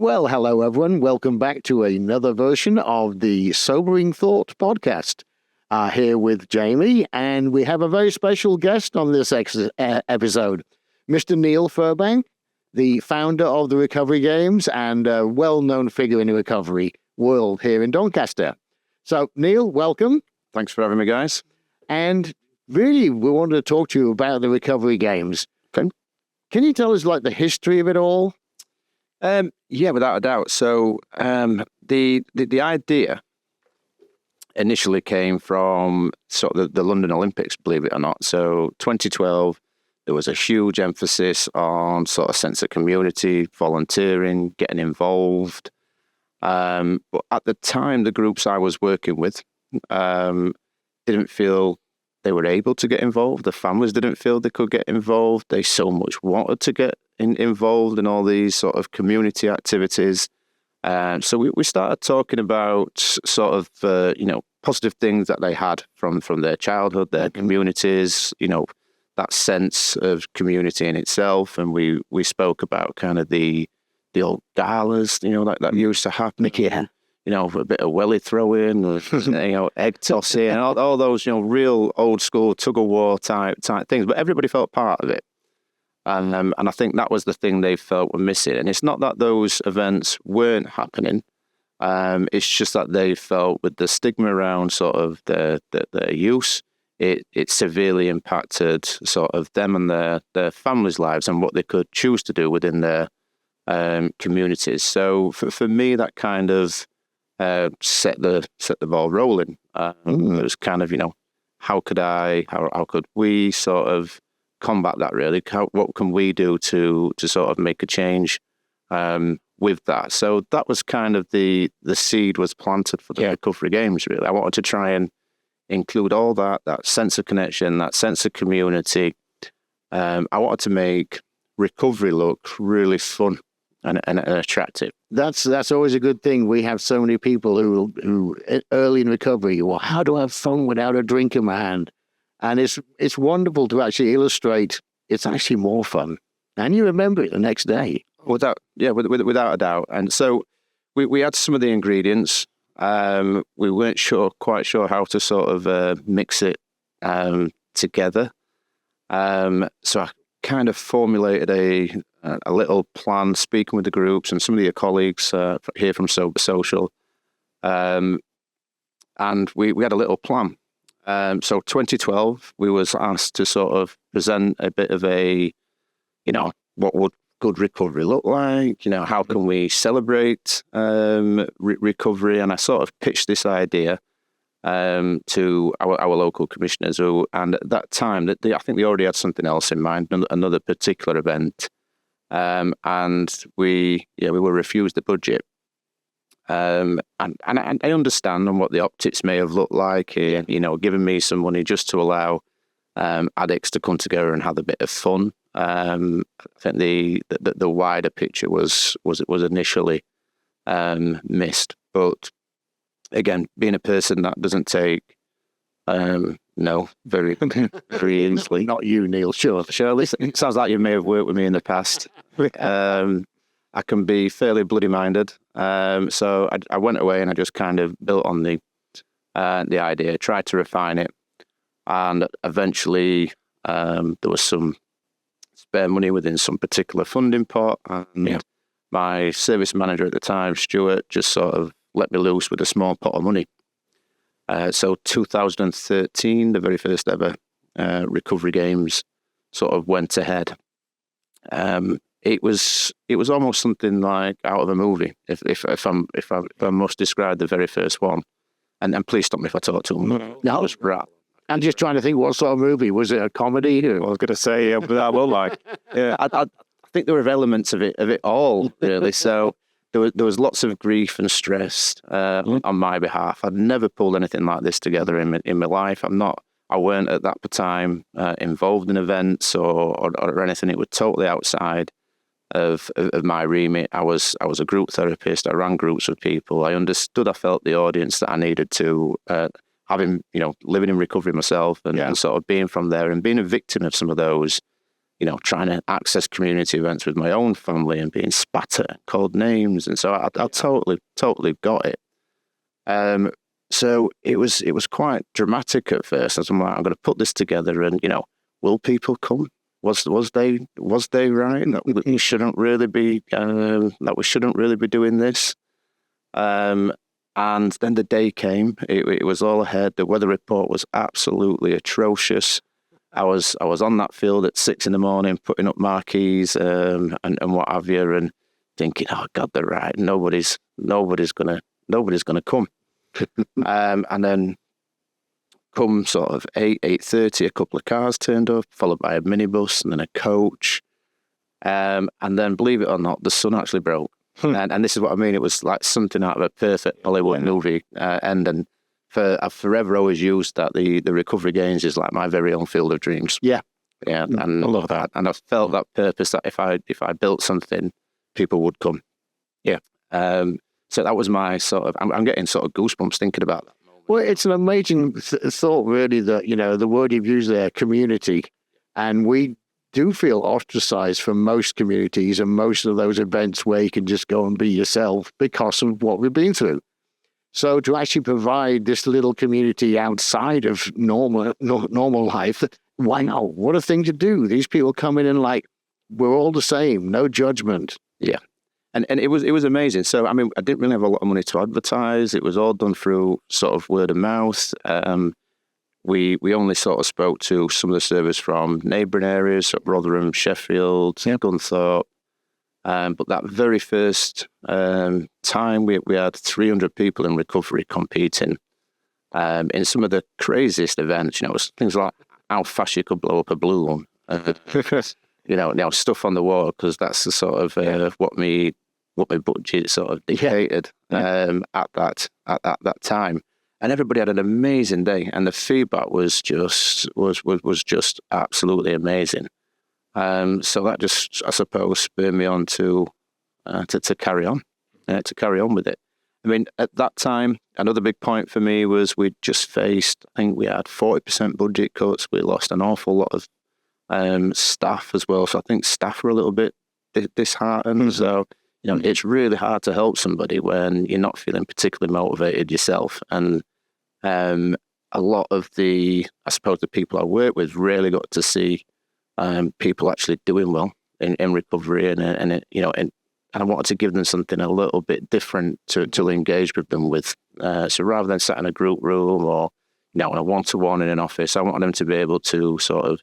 Well, hello, everyone. Welcome back to another version of the Sobering Thought podcast. Here with Jamie, and we have a very special guest on this episode, Mr. Neil Firbank, the founder of the Recovery Games and a well-known figure in the recovery world here in Doncaster. So, Neil, welcome. Thanks for having me, guys. And really, we wanted to talk to you about the Recovery Games. Okay. Can you tell us, the history of it all? Yeah, without a doubt. So the idea initially came from sort of the London Olympics, believe it or not. So 2012, there was a huge emphasis on sort of sense of community, volunteering, getting involved. But at the time, the groups I was working with didn't feel they were able to get involved. The families didn't feel they could get involved. They so much wanted to get involved in all these sort of community activities. So we started talking about sort of, positive things that they had from their childhood, their communities, that sense of community in itself. And we spoke about kind of the old galas, that used to happen. Yeah. A bit of welly throwing, egg tossing, and all those, real old school tug of war type things. But everybody felt part of it. And I think that was the thing they felt were missing. And it's not that those events weren't happening. It's just that they felt with the stigma around sort of their use, it severely impacted sort of them and their families' lives and what they could choose to do within their communities. So for me, that kind of set the ball rolling. It was kind of, how could we sort of combat that really? What can we do to sort of make a change with that? So that was kind of the seed was planted for the Recovery Games, really. I wanted to try and include all that sense of connection, that sense of community. I wanted to make recovery look really fun and attractive. That's always a good thing. We have so many people who early in recovery, well, how do I have fun without a drink in my hand? And it's wonderful to actually illustrate it's actually more fun. And you remember it the next day. Without a doubt. And so we had some of the ingredients. We weren't quite sure how to sort of mix it together. So I kind of formulated a little plan, speaking with the groups and some of your colleagues here from Sober Social. And we had a little plan. So 2012, we was asked to sort of present a bit of a, what would good recovery look like? How can we celebrate recovery? And I sort of pitched this idea to our local commissioners, and at that time, I think they already had something else in mind, another particular event, and we were refused the budget. And I understand on what the optics may have looked like, giving me some money just to allow addicts to come together and have a bit of fun. I think the wider picture was initially missed, but again, being a person that doesn't take no very very easily. Not you, Neil. Sure. It sounds like you may have worked with me in the past. I can be fairly bloody-minded. So I went away and I just kind of built on the idea, tried to refine it, and eventually there was some spare money within some particular funding pot, and my service manager at the time, Stuart, just sort of let me loose with a small pot of money. So 2013, the very first ever Recovery Games sort of went ahead. It was almost something like out of a movie, if I must describe the very first one. And please stop me if I talk too much. No, it's right. I'm just trying to think, what sort of movie? Was it a comedy? I was going to say, but I will like. Yeah, I think there were elements of it all, really. So there was lots of grief and stress on my behalf. I'd never pulled anything like this together in my life. I weren't at that time involved in events or anything. It was totally outside of my remit. I was a group therapist. I ran groups with people. I understood. I felt the audience that I needed to. Having living in recovery myself and sort of being from there and being a victim of some of those trying to access community events with my own family and being spat at, called names. And so I totally got it. So it was quite dramatic at first. I'm like, I'm going to put this together and, will people come? Was they right? That we shouldn't really be, doing this. And then the day came. It was all ahead. The weather report was absolutely atrocious. I was on that field at 6 a.m, putting up marquees and what have you, and thinking, oh God, they're right. Nobody's gonna come. And then come sort of 8:30, a couple of cars turned up, followed by a minibus and then a coach. And then, believe it or not, the sun actually broke. And this is what I mean. It was like something out of a perfect Hollywood movie end. And I've forever always used that the recovery games is like my very own field of dreams. Yeah. And I love that. And I felt that purpose that if I built something, people would come. Yeah. So that was my sort of. I'm getting sort of goosebumps thinking about that. Well, it's an amazing thought, really, that, the word you've used there, community. And we do feel ostracized from most communities and most of those events where you can just go and be yourself because of what we've been through. So to actually provide this little community outside of normal life, wow, what a thing to do. These people come in and like, we're all the same, no judgment. Yeah. And it was amazing. So, I mean, I didn't really have a lot of money to advertise. It was all done through sort of word of mouth. We only sort of spoke to some of the servers from neighbouring areas, so Rotherham, Sheffield, Gunthorpe. But that very first time, we had 300 people in recovery competing in some of the craziest events. It was things like how fast you could blow up a balloon. Stuff on the wall, because that's the sort of what my budget sort of dictated at that time. And everybody had an amazing day, and the feedback was just absolutely amazing. So that just, I suppose, spurred me on to carry on with it. I mean, at that time, another big point for me was we just faced. I think we had 40% budget cuts. We lost an awful lot of staff as well. So I think staff were a little bit disheartened. Mm-hmm. So it's really hard to help somebody when you're not feeling particularly motivated yourself. And a lot of the people I work with really got to see people actually doing well in recovery, and I wanted to give them something a little bit different to engage with them with. So rather than sat in a group room or in a one-to-one in an office, I wanted them to be able to sort of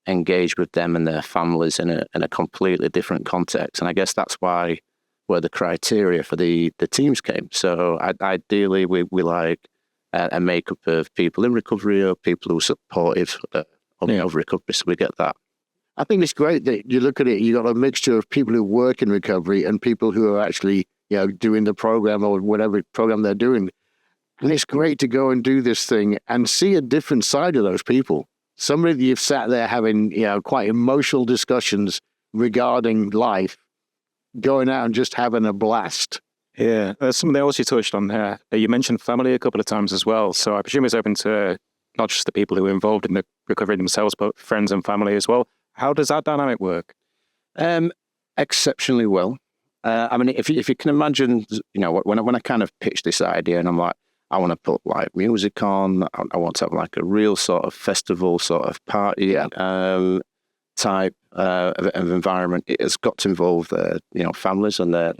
engage with them and their families in a completely different context. And I guess that's where the criteria for the teams came. So ideally, we like a makeup of people in recovery or people who are supportive of recovery. So we get that. I think it's great that you look at it, you got a mixture of people who work in recovery and people who are actually, doing the program or whatever program they're doing. And it's great to go and do this thing and see a different side of those people. Somebody that you've sat there having, quite emotional discussions regarding life, going out and just having a blast. Yeah, something else you touched on there. You mentioned family a couple of times as well. So I presume it's open to not just the people who are involved in the recovery themselves, but friends and family as well. How does that dynamic work? Exceptionally well. I mean, if you can imagine, when I kind of pitched this idea and I'm like, I want to put like music on, I want to have like a real sort of festival sort of party type of environment. It has got to involve families and their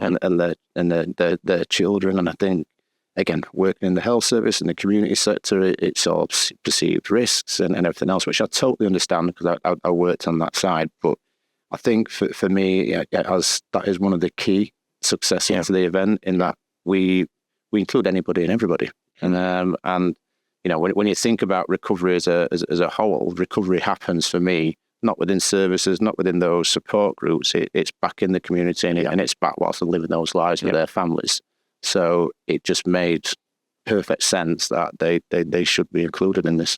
children. And I think, again, working in the health service and the community sector, it's all perceived risks and everything else, which I totally understand because I worked on that side. But I think for me, that is one of the key successes to the event, in that we include anybody and everybody. And when you think about recovery as a whole, recovery happens for me not within services, not within those support groups. It's back in the community and it's back whilst they're living those lives with their families. So it just made perfect sense that they should be included in this.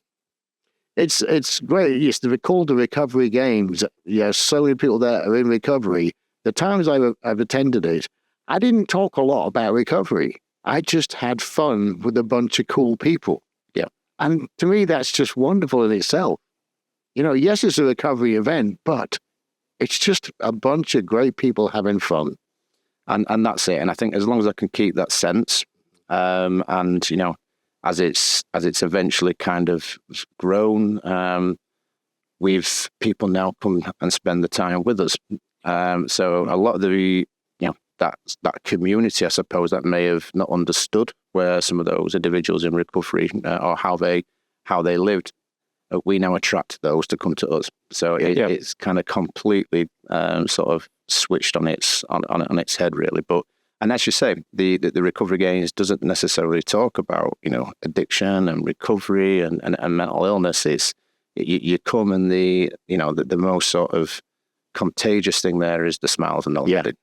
It's great. Yes, they're called the Recovery Games. So many people there are in recovery. The times I've attended it, I didn't talk a lot about recovery. I just had fun with a bunch of cool people. Yeah. And to me, that's just wonderful in itself. Yes, it's a recovery event, but it's just a bunch of great people having fun. And that's it. And I think as long as I can keep that sense, and, you know, as it's eventually kind of grown, we've people now come and spend the time with us. So a lot of the, you know, that community, I suppose, that may have not understood where some of those individuals in recovery or how they lived, we now attract those to come to us. So it's kind of completely sort of switched on its head, really. But and as you say, the recovery games doesn't necessarily talk about, you know, addiction and recovery and mental illness. It's you come and the most sort of contagious thing there is the smiles and the laughter.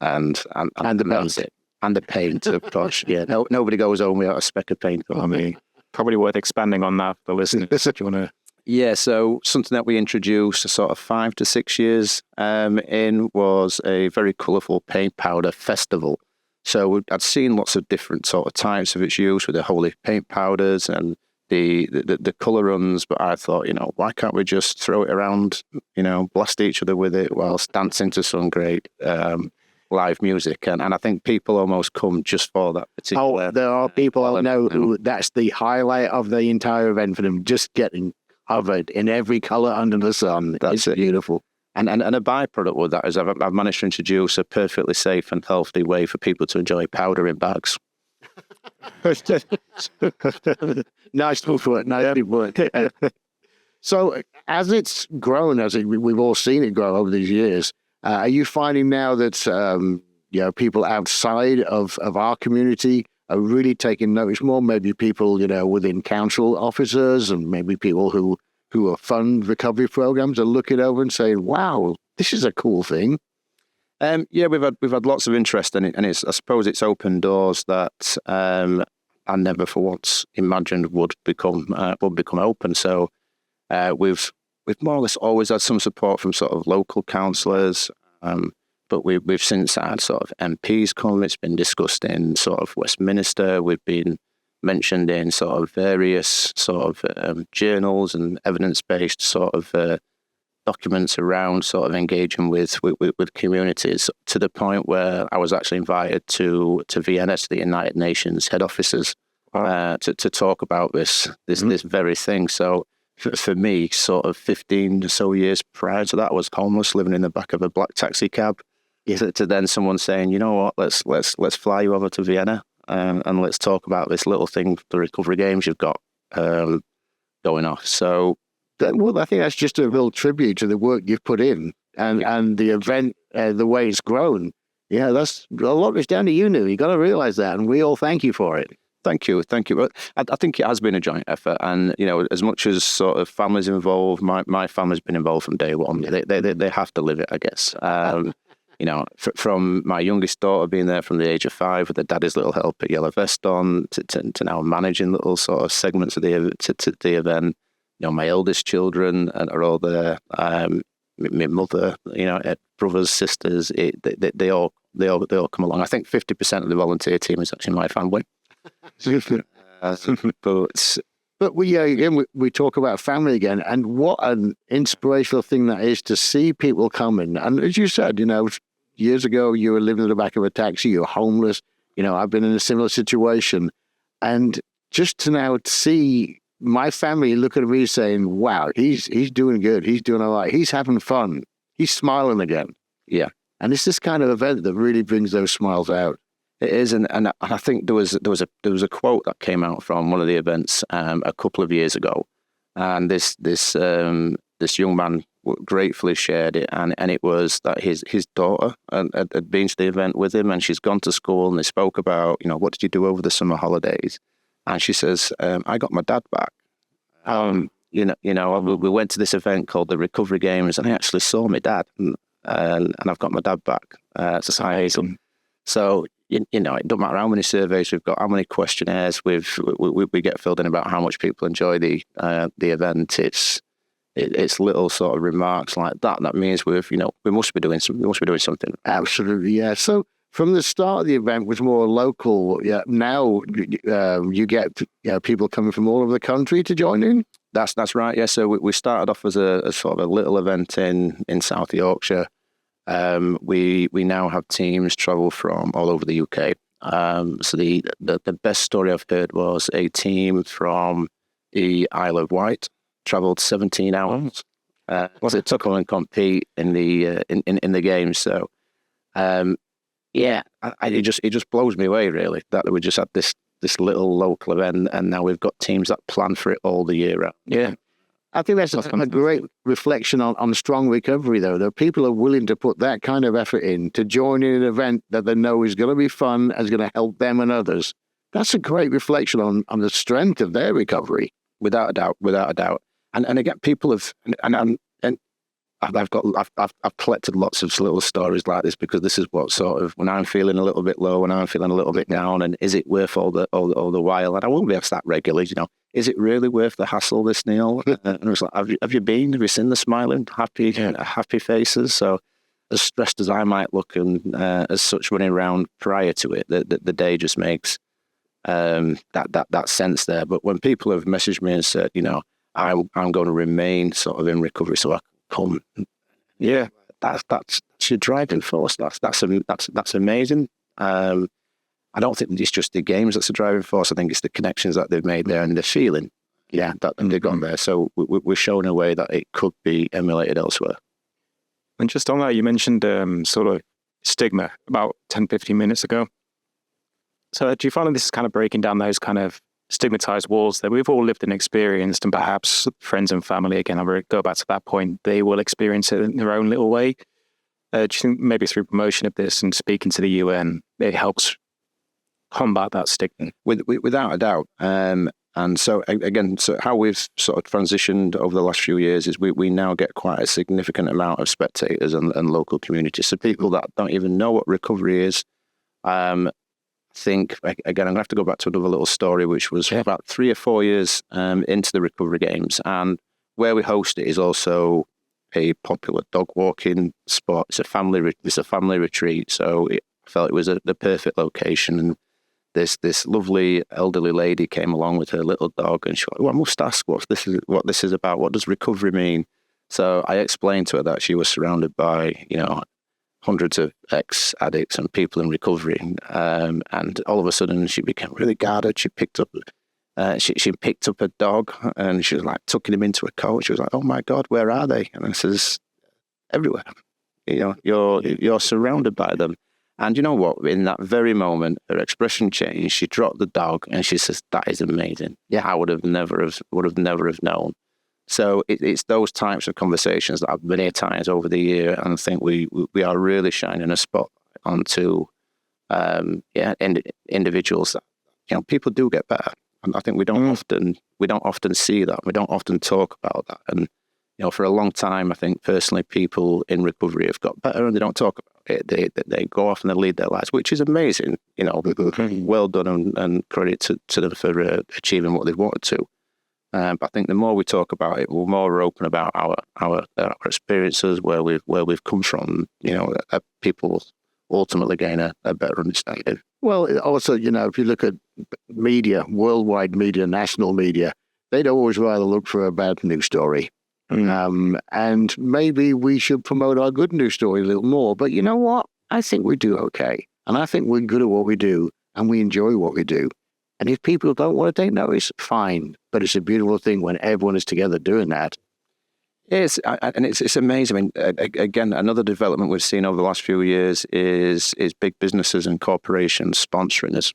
And the paint. And the paint, of course. Yeah, nobody goes home without a speck of paint. I mean, probably worth expanding on that for listeners. If you want to. Yeah, so something that we introduced sort of 5 to 6 years in was a very colourful paint powder festival. So I'd seen lots of different sort of types of its use with the holy paint powders and the colour runs, but I thought, you know, why can't we just throw it around, you know, blast each other with it whilst dancing to some great live music, and I think people almost come just for that particular. Oh, there are people I know who that's the highlight of the entire event for them, just getting covered in every colour under the sun. It's beautiful. And a byproduct with that is I've managed to introduce a perfectly safe and healthy way for people to enjoy powder in bags. Nice put. Nice put. So as it's grown, we've all seen it grow over these years. Are you finding now that you know, people outside of our community are really taking notice more? Maybe people, you know, within council officers and maybe people who are fund recovery programs are looking over and saying, "Wow, this is a cool thing." Yeah, we've had lots of interest in it, and I suppose it's opened doors that I never for once imagined would become open. So we've more or less always had some support from sort of local councillors, but we've since had sort of MPs come. It's been discussed in sort of Westminster. We've been mentioned in sort of various sort of journals and evidence-based sort of documents around sort of engaging with communities, to the point where I was actually invited to Vienna, to the United Nations head offices, to talk about this very thing. So for me, sort of 15 or so years prior to that, I was homeless, living in the back of a black taxi cab. To then someone saying, you know what, let's fly you over to Vienna and let's talk about this little thing, the recovery games you've got going off. So, well, I think that's just a real tribute to the work you've put in and the event, the way it's grown. Yeah, that's a lot of it's down to you, New. You got to realize that, and we all thank you for it. Thank you. But I think it has been a joint effort, and you know, as much as sort of families involved, my family's been involved from day one. They have to live it, I guess. You know, from my youngest daughter being there from the age of 5 with her daddy's little help at Yellow Vest on, to now managing little sort of segments of the event. You know, my eldest children are all there. My mother, you know, brothers, sisters, they all come along. I think 50% of the volunteer team is actually my family. But we talk about family again, and what an inspirational thing that is to see people coming. And as you said, you know, years ago you were living in the back of a taxi, you were homeless. You know, I've been in a similar situation, and just to now see my family look at me saying, "Wow, he's doing good. He's doing all right. He's having fun. He's smiling again." Yeah, and it's this kind of event that really brings those smiles out. It is, and I think there was a quote that came out from one of the events a couple of years ago, and this young man gratefully shared it, and it was that his daughter had been to the event with him, and she's gone to school, and they spoke about, you know, what did you do over the summer holidays, and she says, I got my dad back. We went to this event called the Recovery Games, and I actually saw my dad, and I've got my dad back. So. You know, it doesn't matter how many surveys we've got, how many questionnaires we get filled in about how much people enjoy the event. It's little sort of remarks like that means we must be doing something. Absolutely, yeah. So from the start of the event was more local. Yeah, now you get people coming from all over the country to join in. That's right. Yeah. So we started off as a sort of a little event in South Yorkshire. We now have teams travel from all over the UK. So the best story I've heard was a team from the Isle of Wight traveled 17 hours to come and compete in the in the game. So it just blows me away really that we just had this little local event, and now we've got teams that plan for it all the year round. Yeah. I think that's a great reflection on strong recovery, though. That people are willing to put that kind of effort in to join in an event that they know is going to be fun and is going to help them and others. That's a great reflection on the strength of their recovery. Without a doubt. And again, people have, and I've collected lots of little stories like this, because this is what sort of, when I'm feeling a little bit low, when I'm feeling a little bit down, and is it worth all the while? And I won't be asked that regularly, is it really worth the hassle, this, Neil? And I was like, have you seen the smiling, happy faces? So as stressed as I might look, and as such running around prior to it, the day just makes that sense there. But when people have messaged me and said, I'm going to remain sort of in recovery so I can come, that's your driving force. That's amazing. I don't think it's just the games that's the driving force. I think it's the connections that they've made there and the feeling, that they've got there. So we're showing a way that it could be emulated elsewhere. And just on that, you mentioned sort of stigma about 10, 15 minutes ago. So do you find that this is kind of breaking down those kind of stigmatized walls that we've all lived and experienced, and perhaps friends and family, again, I'll go back to that point, they will experience it in their own little way? Do you think maybe through promotion of this and speaking to the UN, it helps combat that stigma? Without a doubt. And so again, so how we've sort of transitioned over the last few years is we now get quite a significant amount of spectators and local communities. So people that don't even know what recovery is. Think, again, I'm going to have to go back to another little story, which was about 3 or 4 years into the recovery games. And where we host it is also a popular dog walking spot. It's a family retreat. So I felt it was the perfect location. And this lovely elderly lady came along with her little dog, and she was like, well, I must ask what this is about. What does recovery mean? So I explained to her that she was surrounded by, hundreds of ex-addicts and people in recovery. And all of a sudden she became really guarded. She picked up a dog, and she was like tucking him into a coat. She was like, oh my God, where are they? And I says, everywhere. You're surrounded by them. And you know what? In that very moment, her expression changed. She dropped the dog and she says, that is amazing. Yeah, I would have never have known. So it's those types of conversations that I've many times over the year, and I think we are really shining a spot onto individuals that people do get better, and I think we don't often see that. We don't often talk about that, and for a long time, I think personally, people in recovery have got better and they don't talk about it. They go off and they lead their lives, which is amazing. Well done, and credit to them for achieving what they've wanted to. But I think the more we talk about it, the more we're open about our experiences, where we've come from. People ultimately gain a better understanding. Well, also, if you look at media, worldwide media, national media, they'd always rather look for a bad news story. And maybe we should promote our good news story a little more. But you know what? I think we do okay. And I think we're good at what we do, and we enjoy what we do. And if people don't want to take notice, fine. But it's a beautiful thing when everyone is together doing that. It's amazing. I mean, again, another development we've seen over the last few years is big businesses and corporations sponsoring us.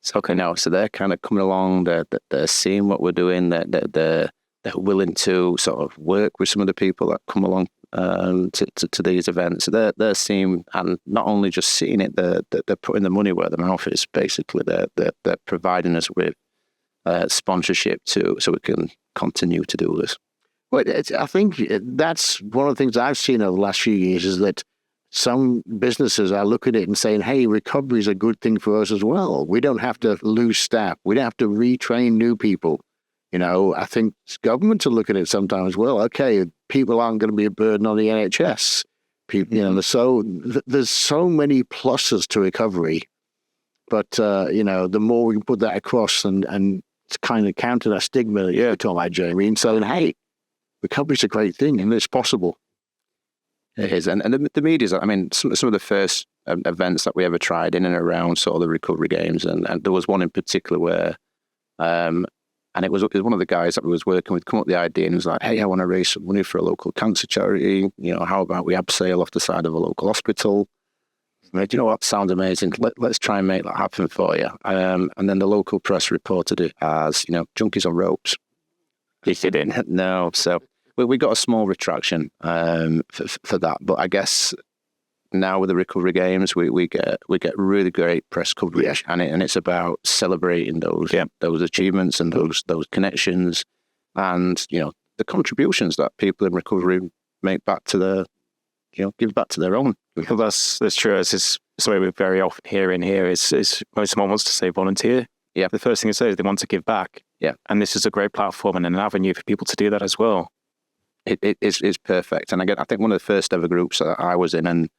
So so they're kind of coming along. They're seeing what we're doing. They're willing to sort of work with some of the people that come along to these events. They're seeing, and not only just seeing it, they're putting the money where the mouth is. Basically, they're providing us with sponsorship so we can continue to do this. Well, I think that's one of the things I've seen over the last few years is that some businesses are looking at it and saying, hey, recovery is a good thing for us as well. We don't have to lose staff. We don't have to retrain new people. I think governments are looking at it sometimes, well, okay, people aren't going to be a burden on the NHS. People, so there's so many pluses to recovery. But, the more we can put that across and to kind of counter that stigma that you're talking about, Jamie, and saying, hey, recovery's a great thing and it's possible. It is. And the media's, I mean, some of the first events that we ever tried in and around sort of the recovery games, and there was one in particular where, and it was one of the guys that we was working with come up with the idea and was like, hey, I want to raise some money for a local cancer charity. You know, how about we abseil off the side of a local hospital? I mean, do you know what? Sounds amazing. Let's try and make that happen for you. And then the local press reported it as, you know, junkies on ropes. They didn't. No. So we got a small retraction for that. But I guess now with the recovery games, we get really great press coverage, and it's about celebrating those achievements and those connections, and you know the contributions that people in recovery make back to give back to their own. Well, that's true. It's something we very often hear in here is when someone wants to say volunteer. Yeah, the first thing they say is they want to give back. Yeah, and this is a great platform and an avenue for people to do that as well. It's perfect. And again, I think one of the first ever groups that I was in, and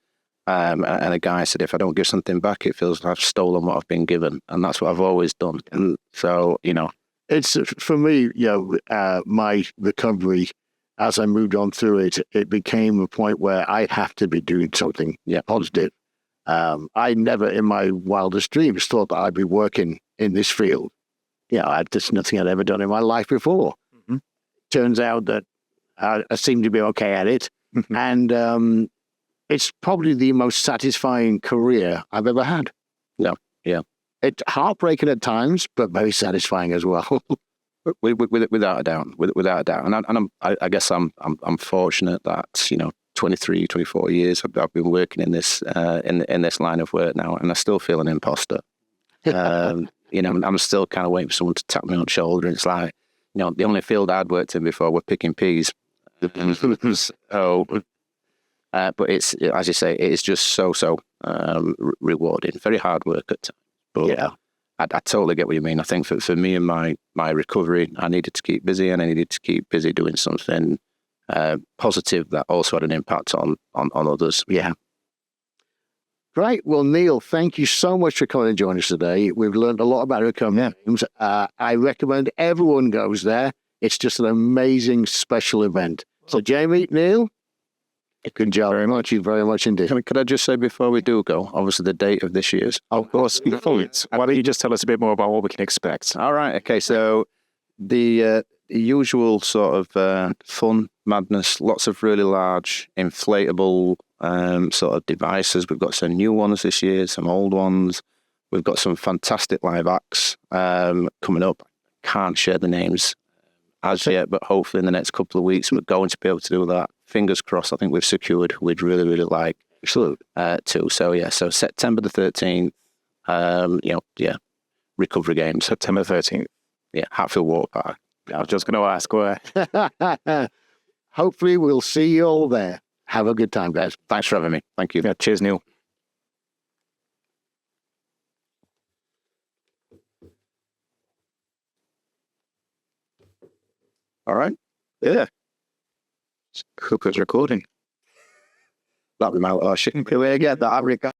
a guy said, if I don't give something back, it feels like I've stolen what I've been given. And that's what I've always done. And so, you know. It's, for me, you know, my recovery, as I moved on through it, it became a point where I have to be doing something positive. I never in my wildest dreams thought that I'd be working in this field. You know, there's nothing I'd ever done in my life before. Mm-hmm. Turns out that I seem to be okay at it. Mm-hmm. And it's probably the most satisfying career I've ever had. Yeah. It's heartbreaking at times, but very satisfying as well. Without a doubt. Without a doubt. And I guess I'm fortunate that, you know, 23, 24 years I've been working in this in this line of work now, and I still feel an imposter. You know, I'm still kind of waiting for someone to tap me on the shoulder. It's like, you know, the only field I'd worked in before were picking peas. So, but it's, as you say, it is just so rewarding. Very hard work at times. But yeah, I totally get what you mean. I think for me and my recovery, I needed to keep busy, and I needed to keep busy doing something positive that also had an impact on others. Yeah. Great. Well, Neil, thank you so much for coming and joining us today. We've learned a lot about recovery games. I recommend everyone goes there. It's just an amazing special event. So, Jamie, Neil, good job. Very much. You very much indeed. Could I just say before we do go, obviously the date of this year's? Of course. Why don't you just tell us a bit more about what we can expect? All right. Okay. So the usual sort of fun, madness, lots of really large inflatable sort of devices. We've got some new ones this year, some old ones. We've got some fantastic live acts coming up. Can't share the names as yet, but hopefully in the next couple of weeks we're going to be able to do that. Fingers crossed. I think we've secured. We'd really like too. So yeah. So September the 13th. Recovery games. September 13th. Yeah, Hatfield Water Park. I was just going to ask where. Hopefully we'll see you all there. Have a good time, guys. Thanks for having me. Thank you. Yeah, cheers, Neil. All right. Yeah. Cooper's recording. That'll be my little shit. Here we get that, Africa.